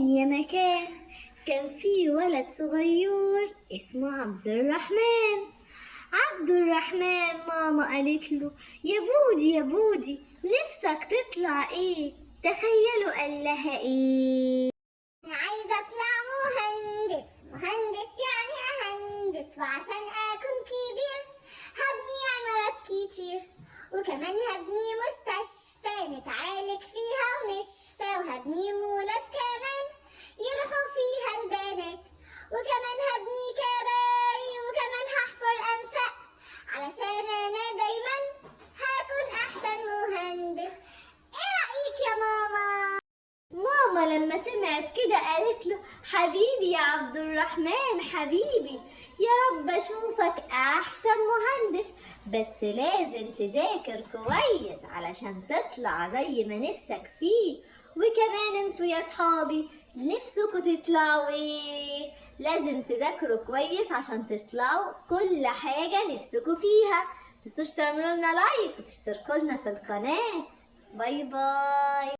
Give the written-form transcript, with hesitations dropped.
يا مكان كان في ولد صغير اسمه عبد الرحمن. عبد الرحمن ماما قالت له يا بودي يا بودي نفسك تطلع ايه؟ تخيلوا قال لها ايه؟ أنا عايزة أطلع مهندس. مهندس يعني أهندس، وعشان أكون كبير هبني عمارات كتير، وكمان هبني مستشفى نتعالج فيها ونشفى، وهبني مولات كمان يروحوا فيها البنات، وكمان هبني كباري، وكمان هحفر أنفاق علشان أنا دايما هكون أحسن مهندس. إيه رأيك يا ماما؟ ماما لما سمعت كده قالت له حبيبي يا عبد الرحمن حبيبي، يا رب اشوفك احسن مهندس، بس لازم تذاكر كويس علشان تطلع زي ما نفسك فيه. وكمان انتوا يا صحابي نفسكوا تطلعوا ايه؟ لازم تذاكروا كويس عشان تطلعوا كل حاجة نفسكوا فيها. متنسوش تعملوا لنا لايك وتشتركوا لنا في القناة. باي باي.